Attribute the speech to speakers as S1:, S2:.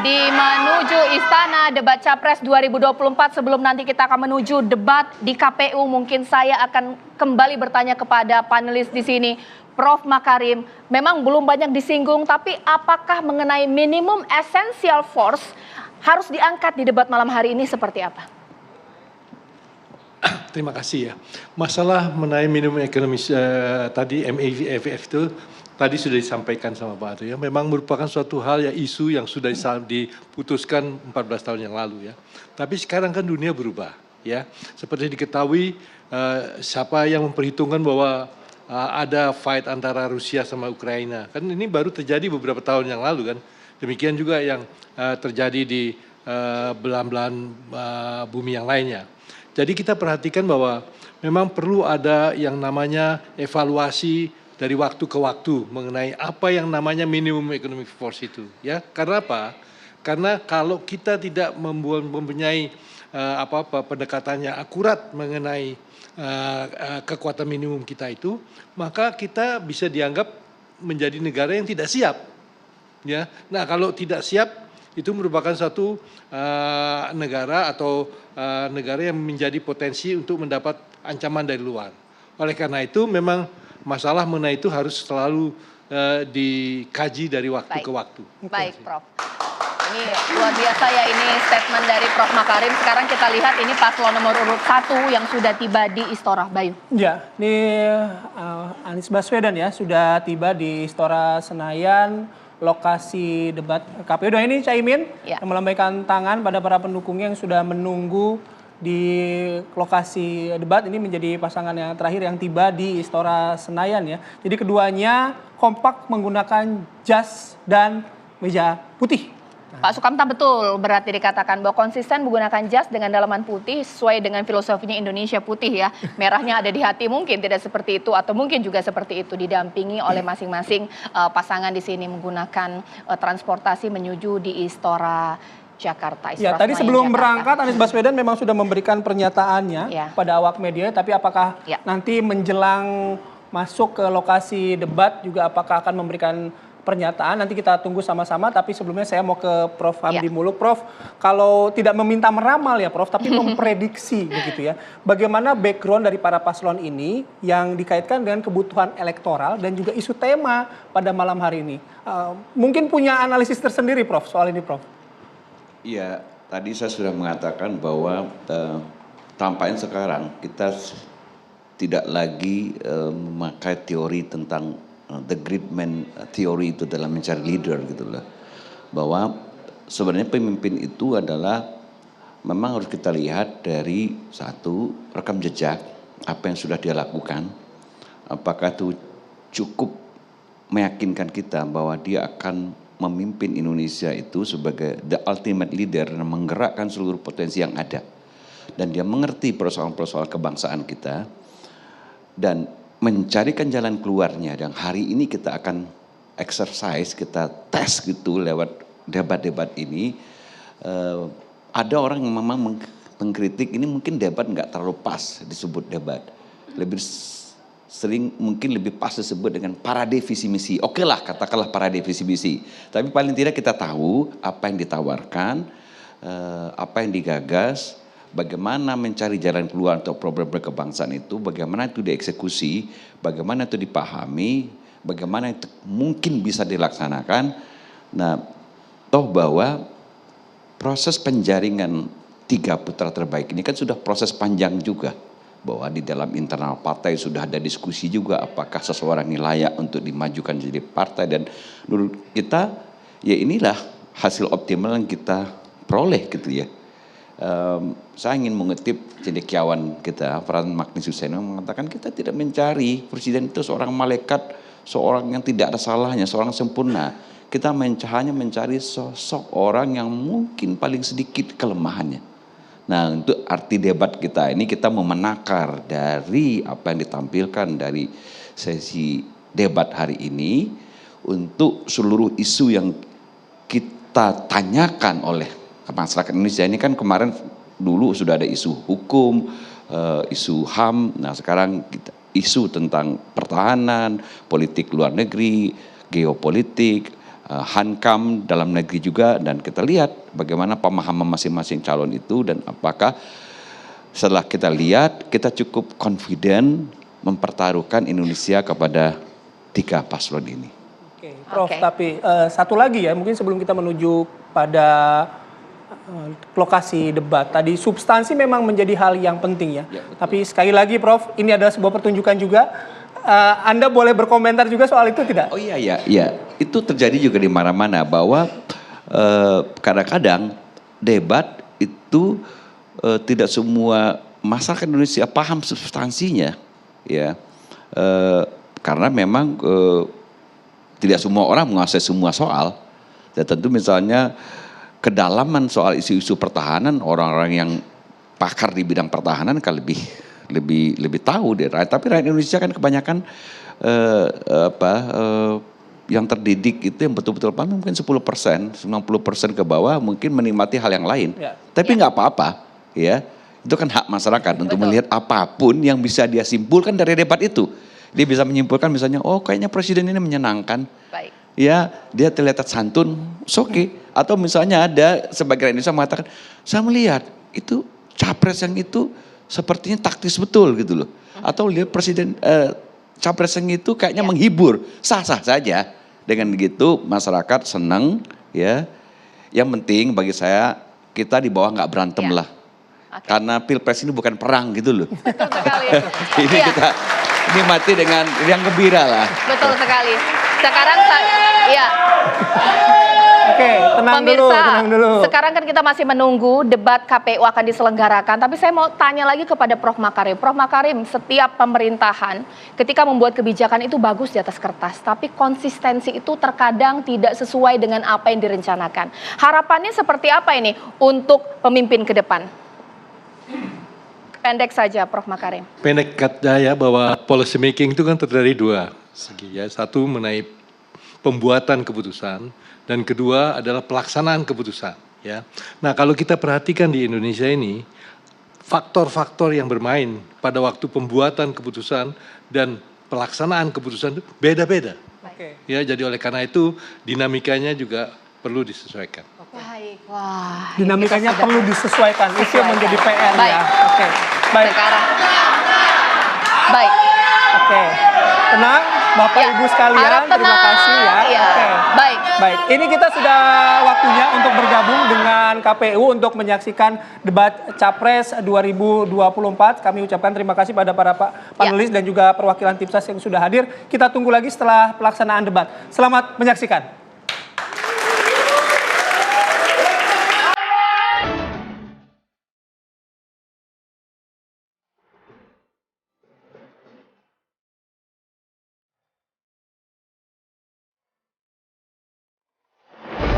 S1: di menuju istana debat Capres 2024. Sebelum nanti kita akan menuju debat di KPU, mungkin saya akan kembali bertanya kepada panelis di sini. Prof. Makarim, memang belum banyak disinggung, tapi apakah mengenai minimum essential force harus diangkat di debat malam hari ini seperti apa?
S2: Terima kasih ya. Masalah mengenai minimum ekonomis tadi MAVF itu tadi sudah disampaikan sama Pak Ardo ya. Memang merupakan suatu hal ya, isu yang sudah diputuskan 14 tahun yang lalu ya. Tapi sekarang kan dunia berubah ya. Seperti diketahui siapa yang memperhitungkan bahwa ada fight antara Rusia sama Ukraina. Kan ini baru terjadi beberapa tahun yang lalu kan. Demikian juga yang terjadi di belahan-belahan bumi yang lainnya. Jadi kita perhatikan bahwa memang perlu ada yang namanya evaluasi dari waktu ke waktu mengenai apa yang namanya minimum economic force itu. Ya, karena apa? Karena kalau kita tidak mempunyai pendekatannya akurat mengenai kekuatan minimum kita itu, maka kita bisa dianggap menjadi negara yang tidak siap. Ya, nah kalau tidak siap itu merupakan satu negara atau negara yang menjadi potensi untuk mendapat ancaman dari luar. Oleh karena itu memang masalah mengenai itu harus selalu dikaji dari waktu ke waktu.
S1: Baik, Prof. Ini luar biasa ya, ini statement dari Prof. Makarim. Sekarang kita lihat ini paslon nomor urut 1 yang sudah tiba di Istora, Bayu.
S3: Ya, ini Anies Baswedan ya sudah tiba di Istora Senayan, lokasi debat KPU. Dan ini Caimin yang melambaikan tangan pada para pendukungnya yang sudah menunggu di lokasi debat. Ini menjadi pasangan yang terakhir yang tiba di Istora Senayan ya. Jadi keduanya kompak menggunakan jas dan meja putih.
S1: Pak Sukamta, betul berarti dikatakan bahwa konsisten menggunakan jas dengan dalaman putih sesuai dengan filosofinya Indonesia putih ya. Merahnya ada di hati, mungkin tidak seperti itu atau mungkin juga seperti itu, didampingi oleh masing-masing pasangan di sini menggunakan transportasi menuju di Istora Jakarta.
S3: Ya, tadi sebelum berangkat Anies Baswedan memang sudah memberikan pernyataannya pada awak media, tapi apakah nanti menjelang masuk ke lokasi debat juga apakah akan memberikan pernyataan, nanti kita tunggu sama-sama. Tapi sebelumnya saya mau ke Prof. Hamdi Muluk. Prof, kalau tidak meminta meramal ya Prof, tapi memprediksi begitu ya, bagaimana background dari para paslon ini yang dikaitkan dengan kebutuhan elektoral dan juga isu tema pada malam hari ini. Mungkin punya analisis tersendiri Prof soal ini Prof.
S4: Iya, tadi saya sudah mengatakan bahwa tampaknya sekarang kita tidak lagi memakai teori tentang the great man theory itu dalam mencari leader gitu loh. Bahwa sebenarnya pemimpin itu adalah memang harus kita lihat dari satu, rekam jejak apa yang sudah dia lakukan. Apakah itu cukup meyakinkan kita bahwa dia akan memimpin Indonesia itu sebagai the ultimate leader dan menggerakkan seluruh potensi yang ada. Dan dia mengerti persoalan-persoalan kebangsaan kita dan mencarikan jalan keluarnya. Dan hari ini kita akan exercise, kita tes gitu lewat debat-debat ini. Ada orang yang memang mengkritik ini mungkin debat nggak terlalu pas disebut debat. Lebih sering mungkin lebih pas disebut dengan parade visi misi. Oke lah, katakanlah parade visi misi. Tapi paling tidak kita tahu apa yang ditawarkan, apa yang digagas, bagaimana mencari jalan keluar untuk problem kebangsaan itu, bagaimana itu dieksekusi, bagaimana itu dipahami, bagaimana itu mungkin bisa dilaksanakan. Nah, toh bahwa proses penjaringan 3 putra terbaik ini kan sudah proses panjang juga. Bahwa di dalam internal partai sudah ada diskusi juga apakah seseorang ini layak untuk dimajukan jadi partai. Dan menurut kita ya inilah hasil optimal yang kita peroleh gitu ya. Saya ingin mengutip cendekiawan kita, Pran Magnis Suseno, mengatakan kita tidak mencari presiden itu seorang malaikat, seorang yang tidak ada salahnya, seorang sempurna. Kita hanya mencari sosok orang yang mungkin paling sedikit kelemahannya. Nah, untuk arti debat kita ini kita memenakar dari apa yang ditampilkan dari sesi debat hari ini untuk seluruh isu yang kita tanyakan oleh masyarakat Indonesia. Ini kan kemarin dulu sudah ada isu hukum, isu HAM, nah sekarang isu tentang pertahanan, politik luar negeri, geopolitik, Hankam dalam negeri juga, dan kita lihat bagaimana pemahaman masing-masing calon itu, dan apakah setelah kita lihat kita cukup confident mempertaruhkan Indonesia kepada 3 paslon ini.
S3: Oke, Prof, tapi satu lagi ya, mungkin sebelum kita menuju pada lokasi debat tadi, substansi memang menjadi hal yang penting ya. Tapi sekali lagi Prof, ini adalah sebuah pertunjukan juga. Anda boleh berkomentar juga soal itu tidak?
S4: Oh iya, itu terjadi juga di mana-mana, bahwa kadang-kadang debat itu tidak semua masyarakat Indonesia paham substansinya, ya, karena memang tidak semua orang menguasai semua soal. Ya tentu misalnya kedalaman soal isu-isu pertahanan, orang-orang yang pakar di bidang pertahanan kan lebih tahu deh. Tapi rakyat Indonesia kan kebanyakan yang terdidik itu yang betul-betul paham mungkin 10%, 90% ke bawah mungkin menikmati hal yang lain. Tapi nggak apa-apa, ya. Itu kan hak masyarakat untuk melihat apapun yang bisa dia simpulkan dari debat itu. Dia bisa menyimpulkan misalnya, oh kayaknya presiden ini menyenangkan.
S1: Baik.
S4: Ya, dia terlihat santun, oke. Atau misalnya ada sebagian Indonesia mengatakan, saya melihat itu capres yang itu sepertinya taktis betul gitu loh. Atau lihat presiden capres yang itu kayaknya menghibur, sah-sah saja. Dengan begitu masyarakat senang, ya. Yang penting bagi saya kita di bawah nggak berantem lah. Karena pilpres ini bukan perang gitu loh.
S1: Betul sekali.
S4: Ini kita nikmati dengan yang gembira lah.
S1: Betul sekali. Sekarang
S3: Oke, tenang dulu.
S1: Sekarang kan kita masih menunggu debat KPU akan diselenggarakan. Tapi saya mau tanya lagi kepada Prof. Makarim. Prof. Makarim, setiap pemerintahan ketika membuat kebijakan itu bagus di atas kertas. Tapi konsistensi itu terkadang tidak sesuai dengan apa yang direncanakan. Harapannya seperti apa ini untuk pemimpin ke depan? Pendek saja Prof. Makarim.
S2: Pendek kata ya, bahwa policy making itu kan terdiri 2 segi ya. Satu mengenai pembuatan keputusan, dan kedua adalah pelaksanaan keputusan. Ya. Nah kalau kita perhatikan di Indonesia ini, faktor-faktor yang bermain pada waktu pembuatan keputusan dan pelaksanaan keputusan itu beda-beda. Ya, jadi oleh karena itu dinamikanya juga perlu disesuaikan.
S1: Baik, wah.
S3: Dinamikanya perlu disesuaikan, itu yang menjadi PR ya. Oke, baik.
S1: Sekarang, baik.
S3: Oke, tenang Bapak Ibu sekalian, terima kasih ya.
S1: Oke.
S3: Baik, ini kita sudah waktunya untuk bergabung dengan KPU untuk menyaksikan debat Capres 2024. Kami ucapkan terima kasih pada para panelis dan juga perwakilan Tipsas yang sudah hadir. Kita tunggu lagi setelah pelaksanaan debat. Selamat menyaksikan.